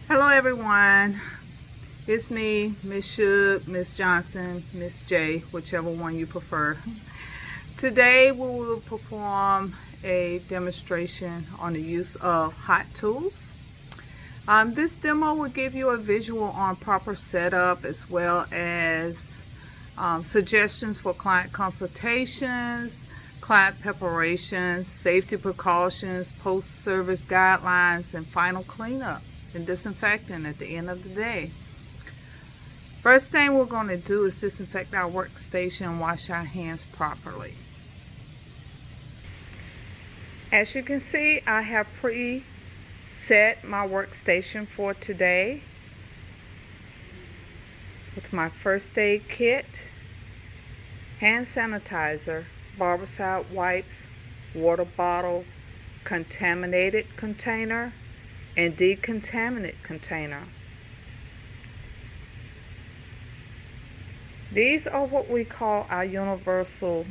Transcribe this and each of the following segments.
Hello everyone, it's me, Miss Shug, Miss Johnson, Miss J, whichever one you prefer. Today we will perform a demonstration on the use of hot tools. This demo will give you a visual on proper setup as well as suggestions for client consultations, client preparations, safety precautions, post-service guidelines, and final cleanup and disinfecting at the end of the day. First thing we're going to do is disinfect our workstation and wash our hands properly. As you can see, I have preset my workstation for today with my first aid kit, hand sanitizer, barbicide wipes, water bottle, contaminated container, and decontaminate container. These are what we call our universal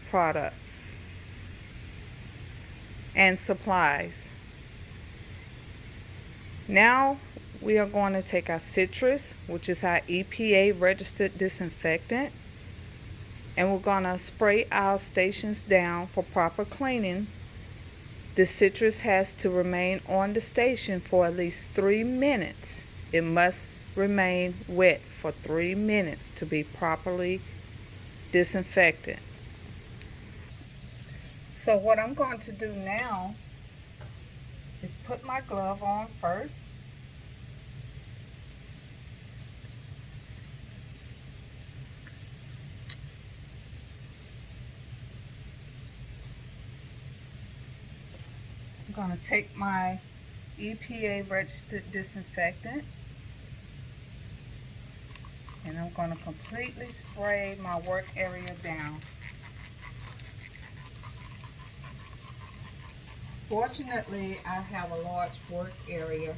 products and supplies. Now we are going to take our citrus, which is our EPA registered disinfectant, and we're going to spray our stations down for proper cleaning. The citrus has to remain on the station for at least 3 minutes. It must remain wet for 3 minutes to be properly disinfected. So what I'm going to do now is put my glove on first. I'm going to take my EPA registered disinfectant and I'm going to completely spray my work area down. Fortunately, I have a large work area,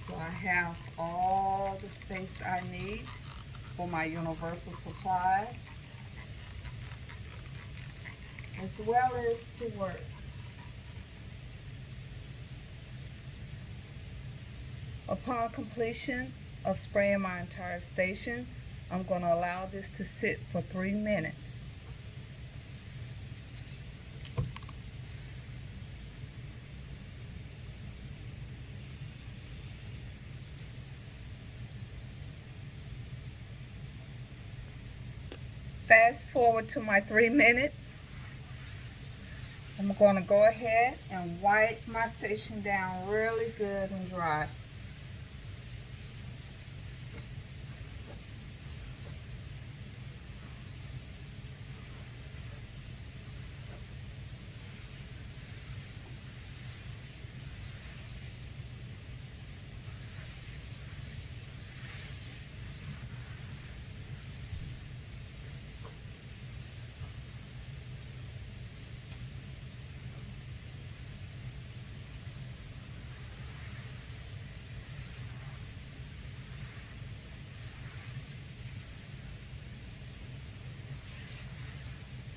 so I have all the space I need for my universal supplies as well as to work. Upon completion of spraying my entire station, I'm going to allow this to sit for 3 minutes. Fast forward to my 3 minutes. I'm going to go ahead and wipe my station down really good and dry.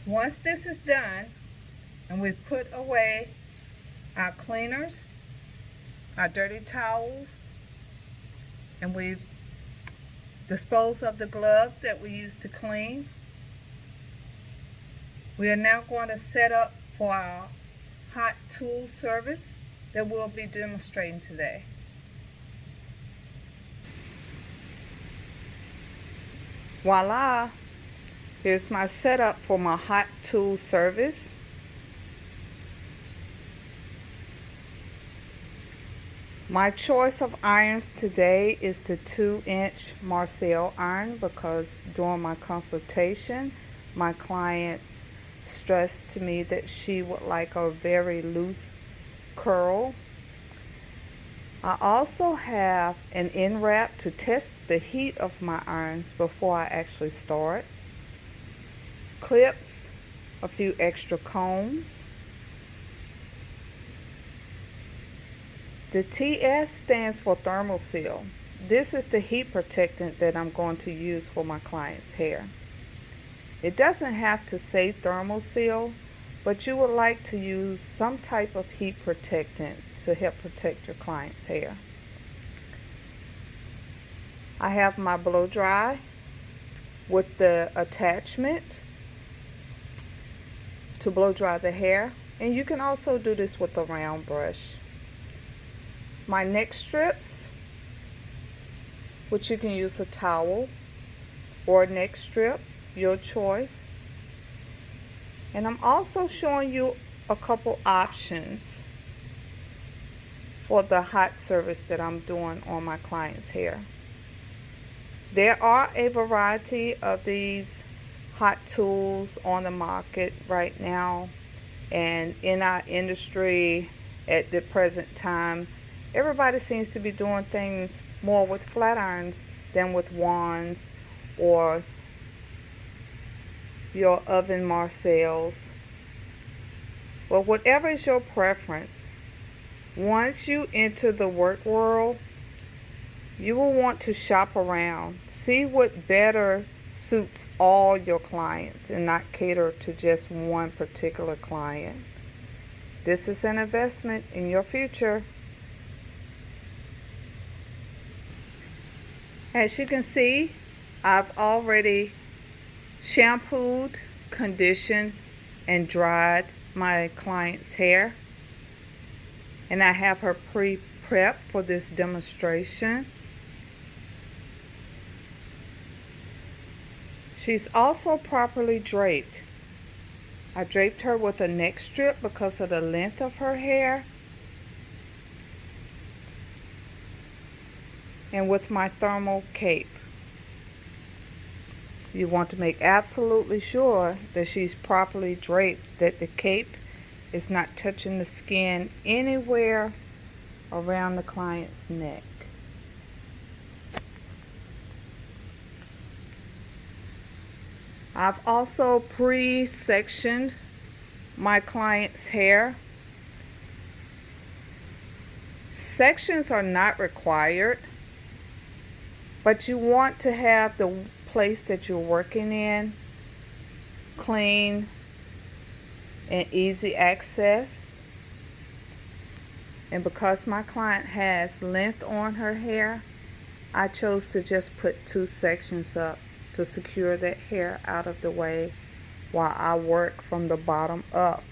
Once this is done and we put away our cleaners, our dirty towels, and we've disposed of the glove that we used to clean, we are now going to set up for our hot tool service that we'll be demonstrating today. Voila! Here's my setup for my hot tool service. My choice of irons today is the 2-inch Marcel iron because during my consultation, my client stressed to me that she would like a very loose curl. I also have an end wrap to test the heat of my irons before I actually start. Clips, a few extra combs. The TS stands for thermal seal. This is the heat protectant that I'm going to use for my client's hair. It doesn't have to say thermal seal, but you would like to use some type of heat protectant to help protect your client's hair. I have my blow dry with the attachment to blow dry the hair, and you can also do this with a round brush. My neck strips, which you can use a towel or a neck strip, your choice. And I'm also showing you a couple options for the hot service that I'm doing on my client's hair. There are a variety of these hot tools on the market right now, and in our industry at the present time, everybody seems to be doing things more with flat irons than with wands or your oven Marcells. Well, whatever is your preference, once you enter the work world, you will want to shop around, see what better suits all your clients and not cater to just one particular client. This is an investment in your future. As you can see, I've already shampooed, conditioned, and dried my client's hair, and I have her pre-prepped for this demonstration. She's also properly draped. I draped her with a neck strip because of the length of her hair, and with my thermal cape. You want to make absolutely sure that she's properly draped, that the cape is not touching the skin anywhere around the client's neck. I've also pre-sectioned my client's hair. Sections are not required, but you want to have the place that you're working in clean and easy access. And because my client has length on her hair, I chose to just put 2 sections up to secure that hair out of the way while I work from the bottom up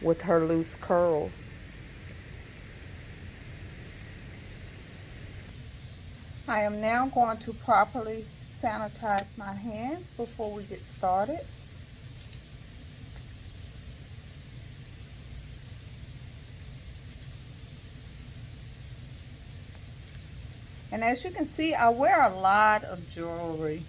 with her loose curls. I am now going to properly sanitize my hands before we get started. And as you can see, I wear a lot of jewelry.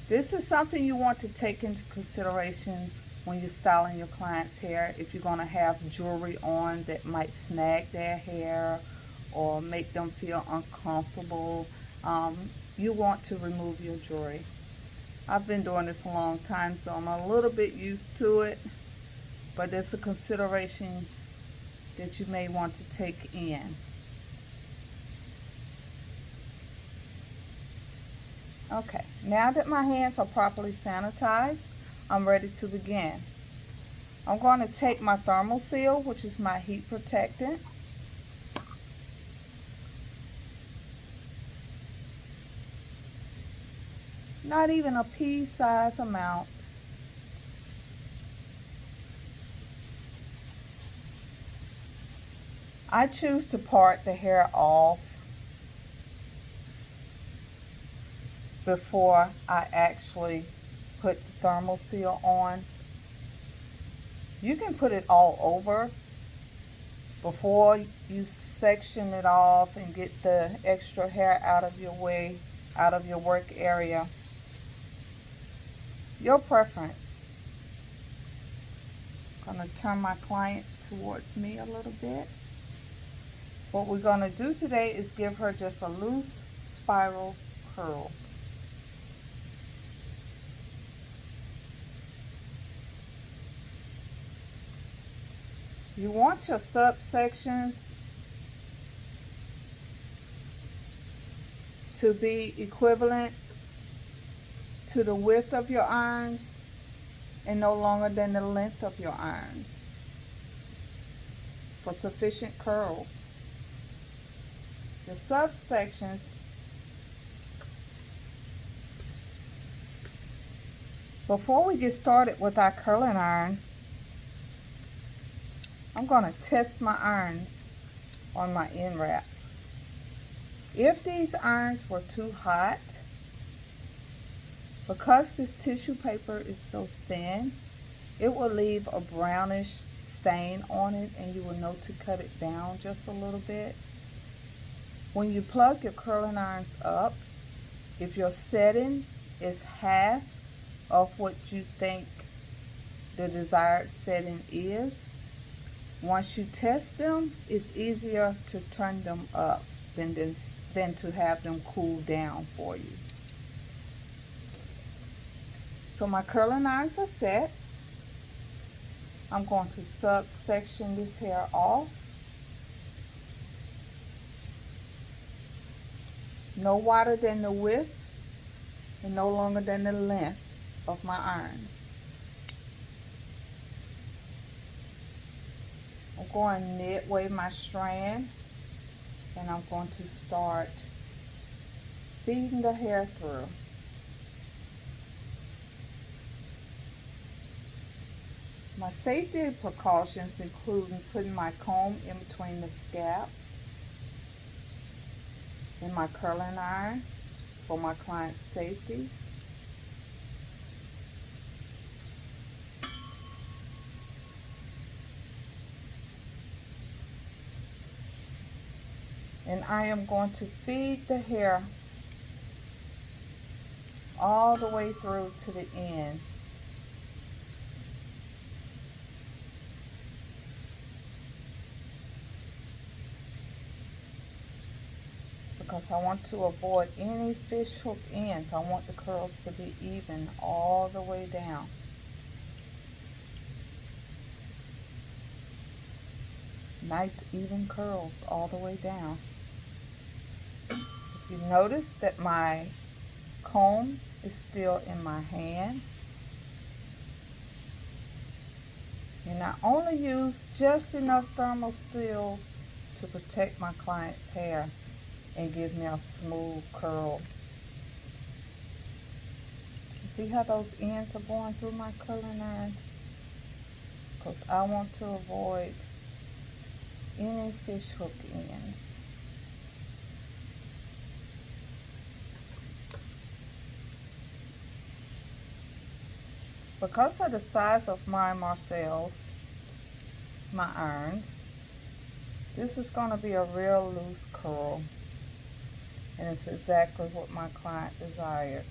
This is something you want to take into consideration when you're styling your client's hair. If you're going to have jewelry on that might snag their hair or make them feel uncomfortable, you want to remove your jewelry. I've been doing this a long time, so I'm a little bit used to it, but it's a consideration that you may want to take in. Okay, now that my hands are properly sanitized, I'm ready to begin. I'm going to take my thermal seal, which is my heat protectant, not even a pea-size amount. I choose to part the hair off before I actually put the thermal seal on. You can put it all over before you section it off and get the extra hair out of your way, out of your work area. Your preference. I'm going to turn my client towards me a little bit. What we're going to do today is give her just a loose spiral curl. You want your subsections to be equivalent to the width of your irons. and no longer than the length of your irons for sufficient curls. The subsections. Before we get started with our curling iron, I'm going to test my irons on my end wrap. If these irons were too hot, because this tissue paper is so thin, it will leave a brownish stain on it, and you will know to cut it down just a little bit. When you plug your curling irons up, if your setting is half of what you think the desired setting is, once you test them, it's easier to turn them up than to have them cool down for you. So my curling irons are set. I'm going to subsection this hair off. No wider than the width and no longer than the length of my irons. I'm going midway my strand, and I'm going to start feeding the hair through. My safety precautions include putting my comb in between the scalp and my curling iron for my client's safety. And I am going to feed the hair all the way through to the end. Because I want to avoid any fish hook ends. I want the curls to be even all the way down. Nice even curls all the way down. If you notice that my comb is still in my hand, and I only use just enough thermal steel to protect my client's hair and give me a smooth curl. See how those ends are going through my curling irons? Because I want to avoid any fish hook ends. Because of the size of my Marcells, my irons, this is going to be a real loose curl, and it's exactly what my client desired.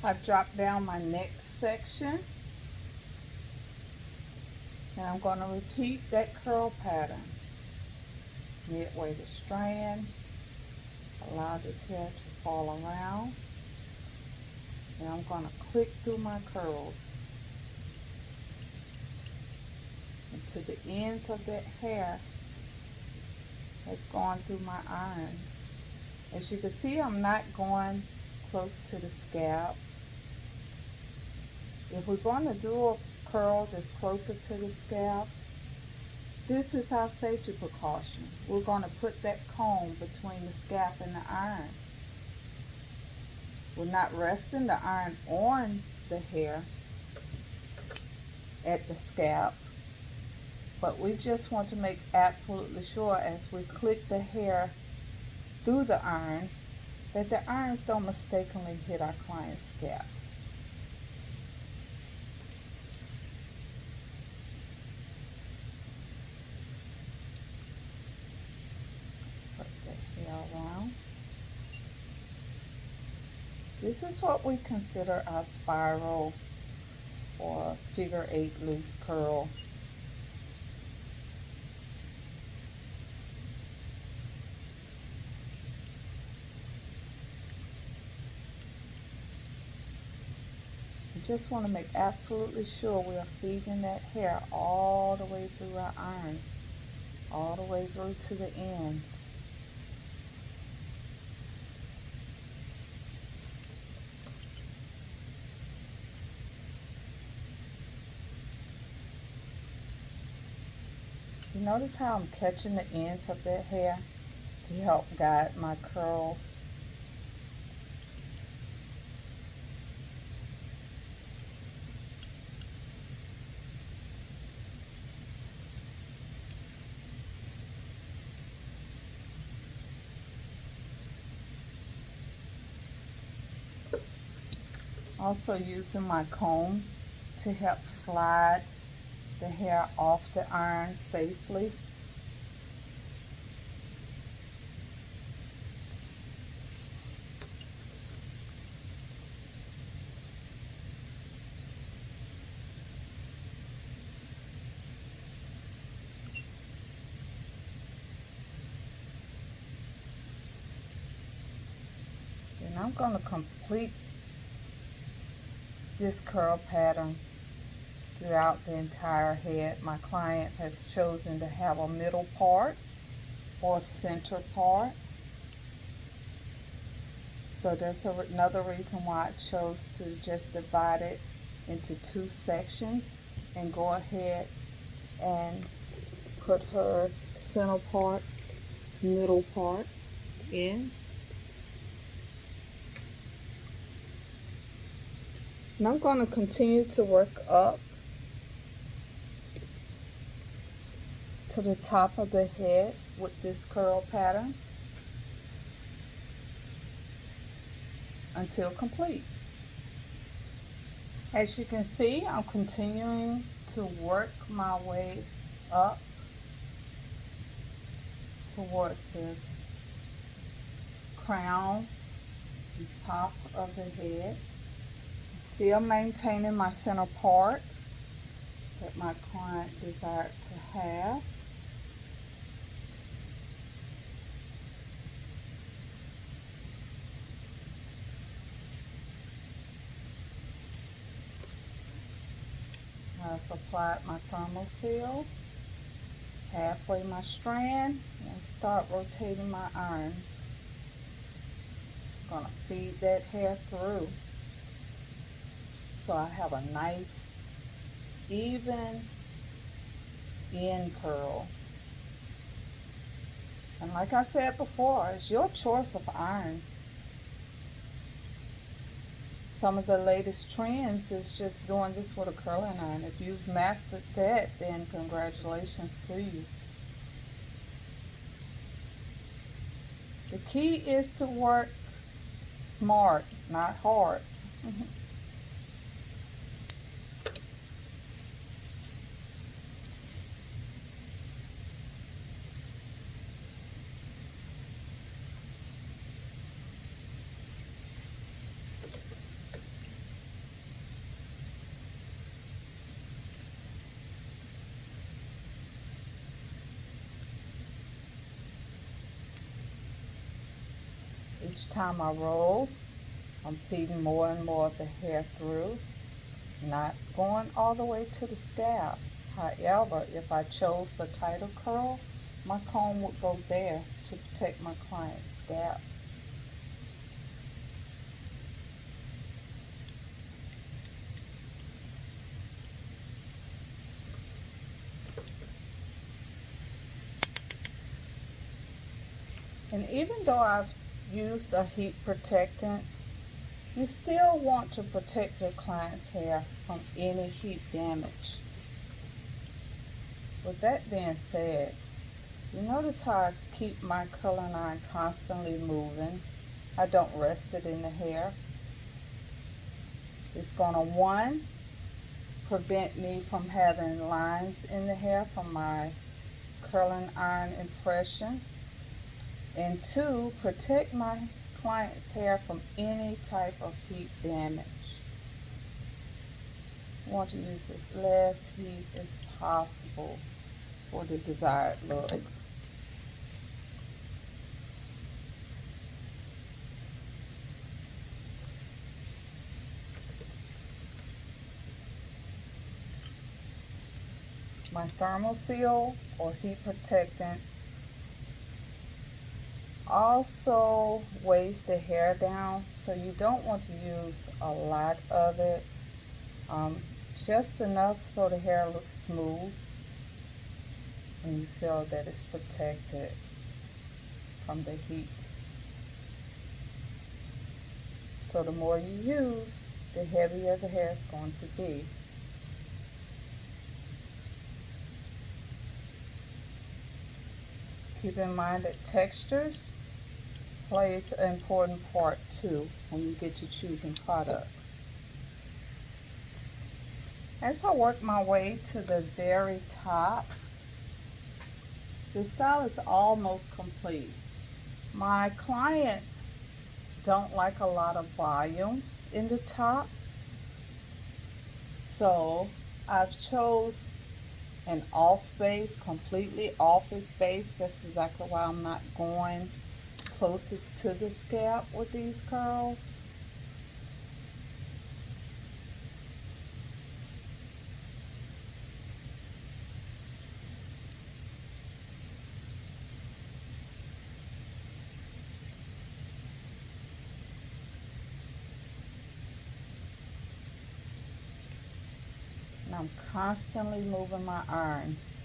I've dropped down my next section, and I'm going to repeat that curl pattern. Midway the strand, allow this hair to fall around, and I'm going to click through my curls until the ends of that hair has gone through my irons. As you can see, I'm not going close to the scalp. If we're going to do a curl that's closer to the scalp, this is our safety precaution. We're going to put that comb between the scalp and the iron. We're not resting the iron on the hair at the scalp, but we just want to make absolutely sure as we click the hair through the iron that the irons don't mistakenly hit our client's scalp. Around. This is what we consider our spiral or figure 8 loose curl. just want to make absolutely sure we are feeding that hair all the way through our irons, all the way through to the ends. You notice how I'm catching the ends of that hair to help guide my curls? Also using my comb to help slide the hair off the iron safely. And I'm going to complete this curl pattern throughout the entire head. My client has chosen to have a middle part or a center part. So that's another reason why I chose to just divide it into 2 sections and go ahead and put her center part, middle part in. And I'm going to continue to work up to the top of the head with this curl pattern until complete. As you can see, I'm continuing to work my way up towards the crown, the top of the head. Still maintaining my center part that my client desired to have. I've applied my thermal seal, halfway my strand, and start rotating my irons. I'm going to feed that hair through so I have a nice, even end curl. And like I said before, it's your choice of irons. Some of the latest trends is just doing this with a curling iron. If you've mastered that, then congratulations to you. The key is to work smart, not hard. Each time I roll, I'm feeding more and more of the hair through, not going all the way to the scalp. However, if I chose the tighter curl, my comb would go there to protect my client's scalp. And even though I've used a heat protectant, you still want to protect your client's hair from any heat damage. With that being said, you notice how I keep my curling iron constantly moving. I don't rest it in the hair. It's going to, 1, prevent me from having lines in the hair from my curling iron impression. And 2, protect my client's hair from any type of heat damage. I want to use as less heat as possible for the desired look. my thermal seal or heat protectant also weighs the hair down, so you don't want to use a lot of it, just enough so the hair looks smooth and you feel that it's protected from the heat. So the more you use, the heavier the hair is going to be. Keep in mind that textures plays an important part too when you get to choosing products. As I work my way to the very top, the style is almost complete. My client don't like a lot of volume in the top, so I've chose an off base, completely office base. That's exactly why I'm not going closest to the scalp with these curls. And I'm constantly moving my irons.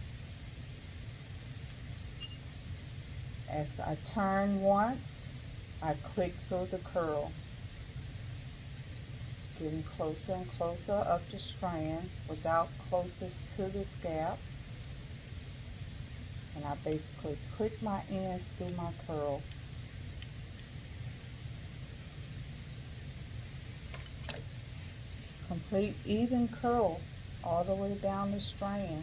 As I turn once, I click through the curl, getting closer and closer up the strand without closest to the scalp. And I basically click my ends through my curl. Complete even curl all the way down the strand.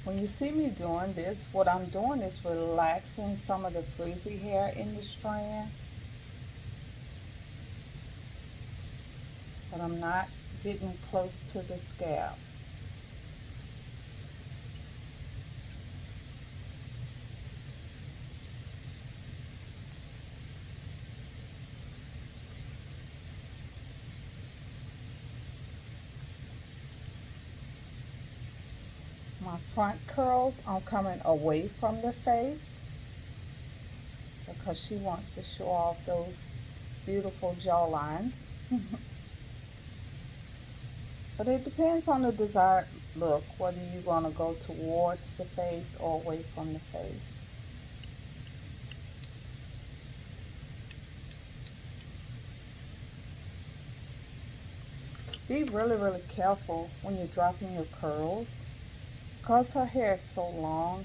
When you see me doing this, what I'm doing is relaxing some of the frizzy hair in the strand, but I'm not getting close to the scalp. My front curls, I'm coming away from the face because she wants to show off those beautiful jaw lines. But it depends on the desired look, whether you want to go towards the face or away from the face. Be really, really careful when you're dropping your curls. Because her hair is so long,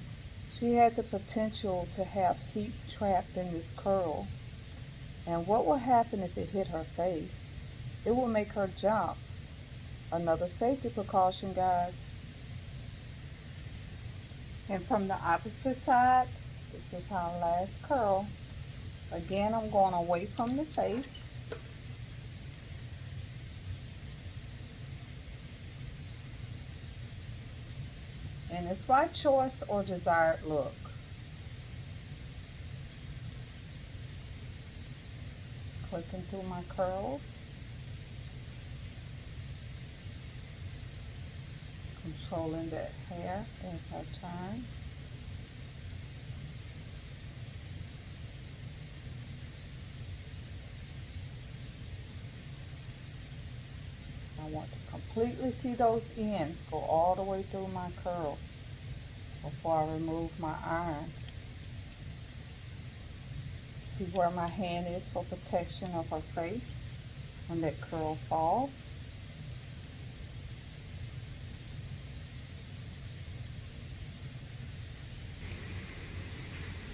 she had the potential to have heat trapped in this curl. And what will happen if it hit her face? It will make her jump. Another safety precaution, guys. And from the opposite side, this is our last curl. Again, I'm going away from the face. And it's by choice or desired look. Clicking through my curls. Controlling that hair as I turn. I want to completely see those ends go all the way through my curl before I remove my irons. See where my hand is for protection of her face when that curl falls.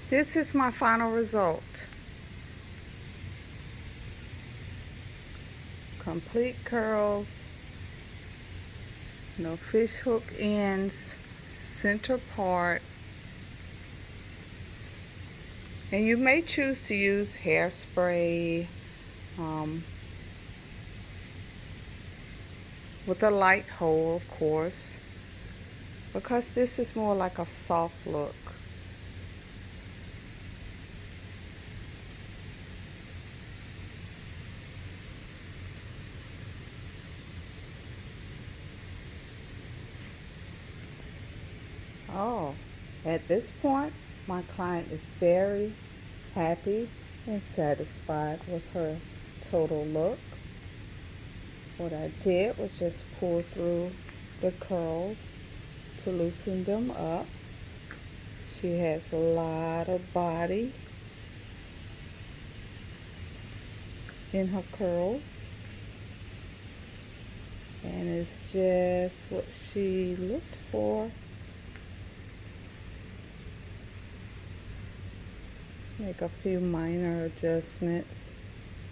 This is my final result. Complete curls, no fish hook ends, center part. And you may choose to use hairspray with a light hold, of course, because this is more like a soft look. Oh, at this point, my client is very happy and satisfied with her total look. What I did was just pull through the curls to loosen them up. She has a lot of body in her curls, and it's just what she looked for. Make a few minor adjustments.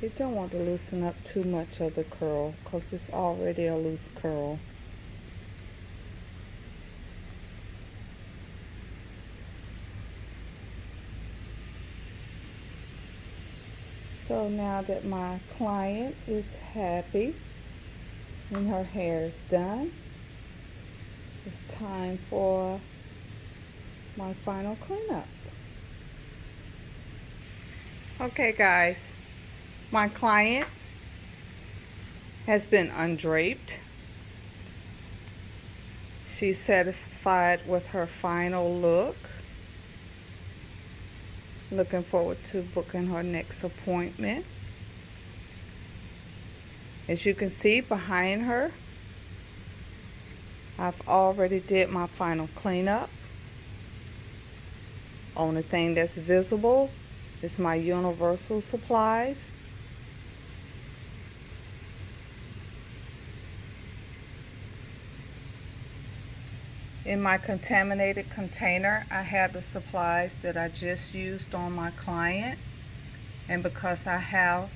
You don't want to loosen up too much of the curl because it's already a loose curl. So now that my client is happy and her hair is done, it's time for my final cleanup. Okay guys, my client has been undraped. She's satisfied with her final look. Looking forward to booking her next appointment. As you can see behind her, I've already did my final cleanup. Only thing that's visible is my universal supplies. In my contaminated container, I have the supplies that I just used on my client. And because I have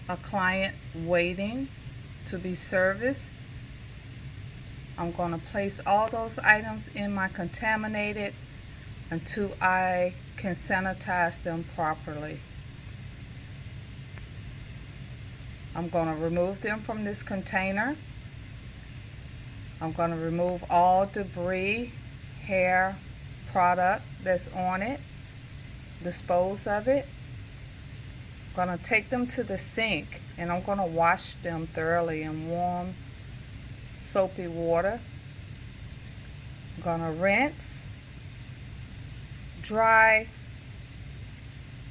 a client waiting to be serviced, I'm going to place all those items in my contaminated until I can sanitize them properly. I'm going to remove them from this container. I'm going to remove all debris, hair, product that's on it, dispose of it. I'm going to take them to the sink and I'm going to wash them thoroughly in warm, soapy water. I'm going to rinse, dry,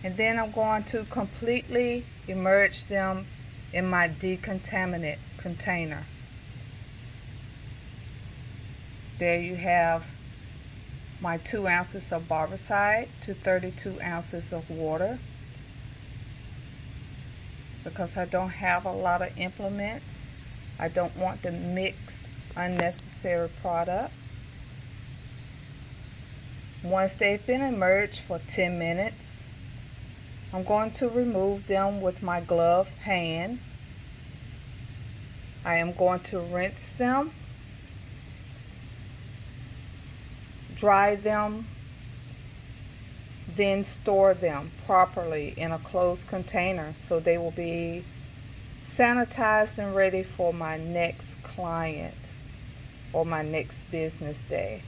and then I'm going to completely immerse them in my decontaminant container. There you have my 2 ounces of Barbicide to 32 ounces of water. Because I don't have a lot of implements, I don't want to mix unnecessary product. Once they've been immersed for 10 minutes, I'm going to remove them with my gloved hand. I am going to rinse them, dry them, then store them properly in a closed container so they will be sanitized and ready for my next client or my next business day.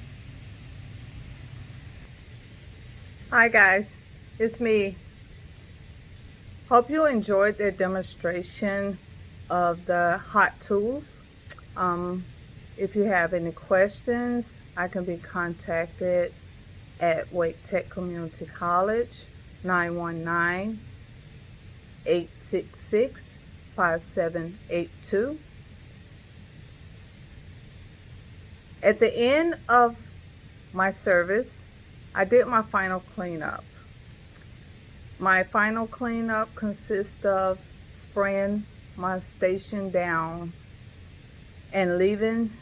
Hi guys, it's me. Hope you enjoyed the demonstration of the hot tools. If you have any questions, I can be contacted at Wake Tech Community College, 919-866-5782. At the end of my service, I did my final cleanup. My final cleanup consists of spraying my station down and leaving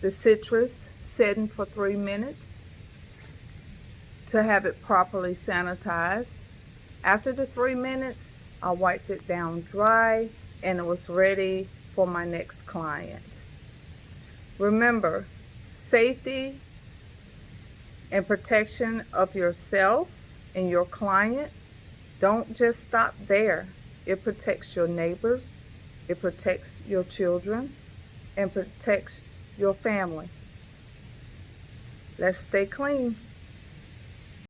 the citrus setting for 3 minutes to have it properly sanitized. After the 3 minutes, I wiped it down dry and it was ready for my next client. Remember, safety and protection of yourself and your client, don't just stop there. It protects your neighbors, it protects your children, and protects your family. Let's stay clean.